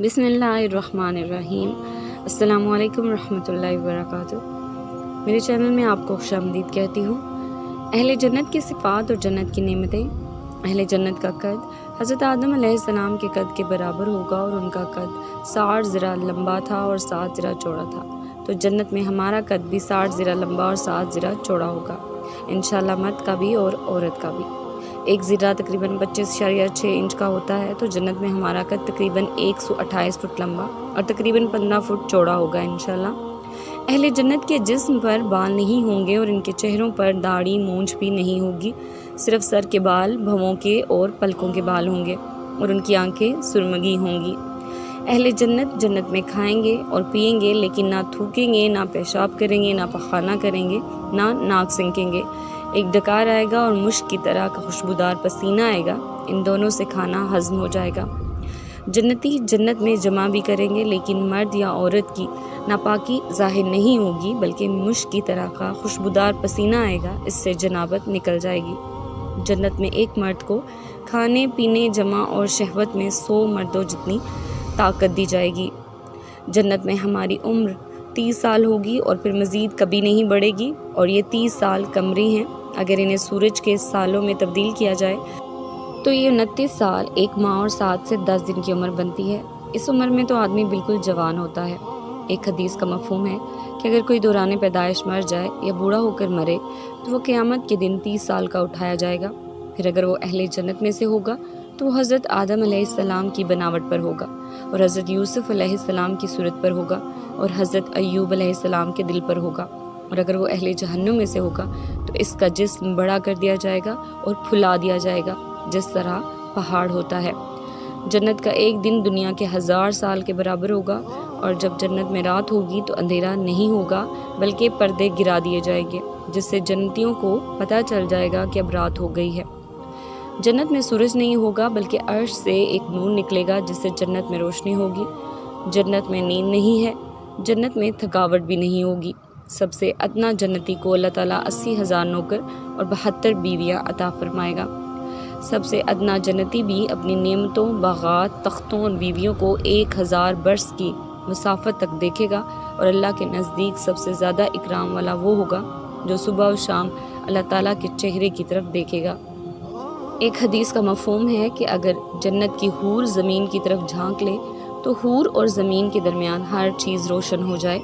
बिस्मिल्लाहिर्रहमानिर्रहीम। अस्सलाम वालेकुम रहमतुल्लाहि वबरकातुहू। मेरे चैनल में आपको खुशामदीद कहती हूँ। अहले जन्नत की सिफ़ात और जन्नत की नेमतें। अहले जन्नत का कद हज़रत आदम अलैहिस्सलाम के कद के बराबर होगा और उनका कद 60 ज़िरा लंबा था और 7 ज़िरा चौड़ा था। तो जन्नत में हमारा कद भी 60 ज़िरा लंबा और 7 ज़िरा चौड़ा होगा, इंशाअल्लाह मर्द का भी और औरत का भी। एक ज़िरा तकरीबन 25.6 इंच का होता है। तो जन्नत में हमारा कद तकरीबन 128 फुट लंबा और तकरीबन 15 फुट चौड़ा होगा इंशाअल्लाह। अहले जन्नत के जिस्म पर बाल नहीं होंगे और इनके चेहरों पर दाढ़ी मूंछ भी नहीं होगी। सिर्फ सर के बाल, भवों के और पलकों के बाल होंगे और उनकी आंखें सुरमगी होंगी। अहले जन्नत जन्नत में खाएंगे और पिएंगे, लेकिन ना थूकेंगे, ना पेशाब करेंगे, ना पखाना करेंगे, ना नाक सिंकेंगे। एक डकार आएगा और मुश्क की तरह का खुशबूदार पसीना आएगा। इन दोनों से खाना हज़म हो जाएगा। जन्नती जन्नत में जमा भी करेंगे, लेकिन मर्द या औरत की नापाकी ज़ाहिर नहीं होगी, बल्कि मुश्क की तरह का खुशबूदार पसीना आएगा। इससे जनाबत निकल जाएगी। जन्नत में एक मर्द को खाने पीने, जमा और शहवत में 100 मर्दों जितनी ताकत दी जाएगी। जन्नत में हमारी उम्र 30 साल होगी और फिर मज़ीद कभी नहीं बढ़ेगी। और ये 30 साल कमरी हैं। अगर इन्हें सूरज के सालों में तब्दील किया जाए तो ये 29 साल, 1 माह और 7 से 10 दिन की उम्र बनती है। इस उम्र में तो आदमी बिल्कुल जवान होता है। एक हदीस का मफ़हूम है कि अगर कोई दौरान पैदाइश मर जाए या बूढ़ा होकर मरे तो वो क़यामत के दिन 30 साल का उठाया जाएगा। फिर अगर वो अहले जन्नत में से होगा तो वो हज़रत आदम अलैहिस्सलाम की बनावट पर होगा और हज़रत यूसुफ़ अलैहिस्सलाम की सूरत पर होगा और हज़रत अय्यूब अलैहिस्सलाम के दिल पर होगा। और अगर वो अहले जहन्नुम में से होगा तो इसका जिस्म बड़ा कर दिया जाएगा और फुला दिया जाएगा, जिस तरह पहाड़ होता है। जन्नत का एक दिन दुनिया के 1000 साल के बराबर होगा। और जब जन्नत में रात होगी तो अंधेरा नहीं होगा, बल्कि पर्दे गिरा दिए जाएंगे, जिससे जन्नतियों को पता चल जाएगा कि अब रात हो गई है। जन्नत में सूरज नहीं होगा, बल्कि अर्श से एक नूर निकलेगा, जिससे जन्नत में रोशनी होगी। जन्नत में नींद नहीं है। जन्नत में थकावट भी नहीं होगी। सबसे अदना जन्नती को अल्लाह ताला 80,000 नौकर और 72 बीवियाँ अता फरमाएगा। सबसे अदना जन्नती भी अपनी नेमतों, बागात, तख्तों और बीवियों को 1000 बरस की मसाफत तक देखेगा। और अल्लाह के नज़दीक सबसे ज़्यादा इकराम वाला वो होगा जो सुबह और शाम अल्लाह ताला के चेहरे की तरफ देखेगा। एक हदीस का मफ़हूम है कि अगर जन्नत की हूर ज़मीन की तरफ झांक ले तो हूर और ज़मीन के दरमियान हर चीज़ रोशन हो जाए,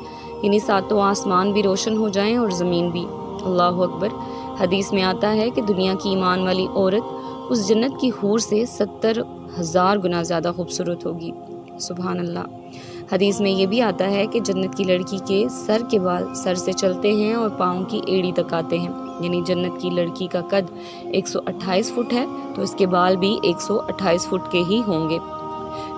यानी सातों आसमान भी रोशन हो जाएं और ज़मीन भी। अल्लाह अकबर। हदीस में आता है कि दुनिया की ईमान वाली औरत उस जन्नत की हूर से 70,000 गुना ज़्यादा खूबसूरत होगी। सुभान अल्लाह। हदीस में ये भी आता है कि जन्नत की लड़की के सर के बाल सर से चलते हैं और पाँव की एड़ी तक आते हैं। यानी जन्नत की लड़की का कद 128 फुट है तो इसके बाल भी 128 फुट के ही होंगे।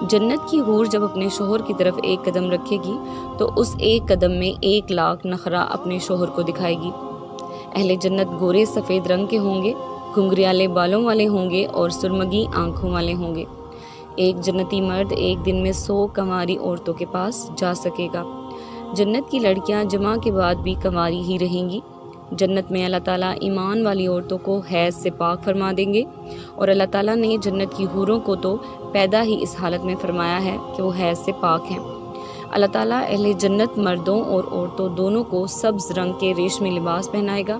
जन्नत की हूर जब अपने शोहर की तरफ एक कदम रखेगी तो उस एक कदम में 1 लाख नखरा अपने शोहर को दिखाएगी। अहले जन्नत गोरे सफ़ेद रंग के होंगे, घुंघरियाले बालों वाले होंगे और सुरमगी आंखों वाले होंगे। एक जन्नती मर्द एक दिन में 100 कंवारी औरतों के पास जा सकेगा। जन्नत की लड़कियां जमा के बाद भी कंवारी ही रहेंगी। जन्नत में अल्लाह ताला ईमान वाली औरतों को हैज़ से पाक फरमा देंगे। और अल्लाह ताला ने जन्नत की हूरों को तो पैदा ही इस हालत में फरमाया है कि वो हैज़ से पाक हैं। अल्लाह ताला अहले जन्नत मर्दों और औरतों दोनों को सब्ज़ रंग के रेशमी लिबास पहनाएगा।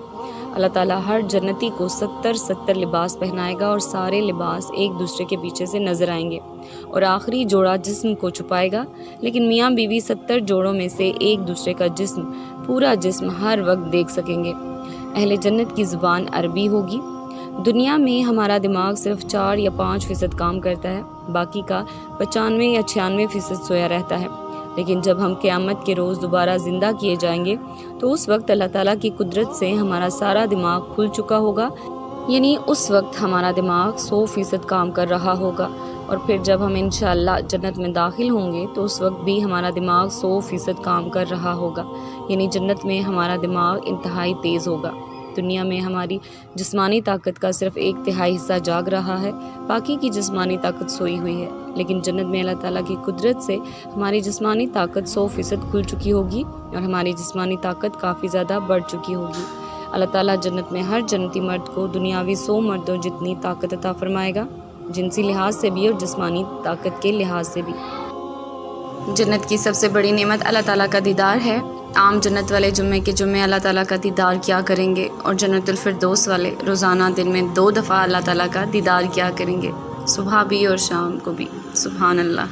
अल्लाह ताला हर जन्नती को 70 लिबास पहनाएगा और सारे लिबास एक दूसरे के पीछे से नज़र आएंगे और आखिरी जोड़ा जिस्म को छुपाएगा। लेकिन मियाँ बीवी 70 जोड़ों में से एक दूसरे का जिस्म, पूरा जिस्म हर वक्त देख सकेंगे। अहले जन्नत की ज़ुबान अरबी होगी। दुनिया में हमारा दिमाग सिर्फ 4 या 5% काम करता है, बाकी का 95 या 96% सोया रहता है। लेकिन जब हम क़यामत के रोज़ दोबारा ज़िंदा किए जाएंगे तो उस वक्त अल्लाह ताला की कुदरत से हमारा सारा दिमाग खुल चुका होगा, यानी उस वक्त हमारा दिमाग 100% काम कर रहा होगा। और फिर जब हम इंशाअल्लाह जन्नत में दाखिल होंगे तो उस वक्त भी हमारा दिमाग 100% काम कर रहा होगा, यानी जन्नत में हमारा दिमाग इंतहाई तेज़ होगा। दुनिया में हमारी जिस्मानी ताकत का सिर्फ 1/3 हिस्सा जाग रहा है, बाकी की जिस्मानी ताकत सोई हुई है। लेकिन जन्नत में अल्लाह ताला की कुदरत से हमारी जिस्मानी ताकत 100% खुल चुकी होगी और हमारी जिस्मानी ताकत काफ़ी ज़्यादा बढ़ चुकी होगी। अल्लाह ताला जन्नत में हर जन्नती मर्द को दुनियावी 100 मर्दों जितनी ताकत अता फरमाएगा, जिनसी लिहाज से भी और जिस्मानी ताकत के लिहाज से भी। جنت کی سب سے بڑی نعمت اللہ تعالیٰ کا دیدار ہے۔ عام جنت والے جمعے کے جمعے اللہ تعالیٰ کا دیدار کیا کریں گے، اور جنت الفردوس والے روزانہ دن میں 2 دفعہ اللہ تعالیٰ کا دیدار کیا کریں گے، صبح بھی اور شام کو بھی۔ سبحان اللہ۔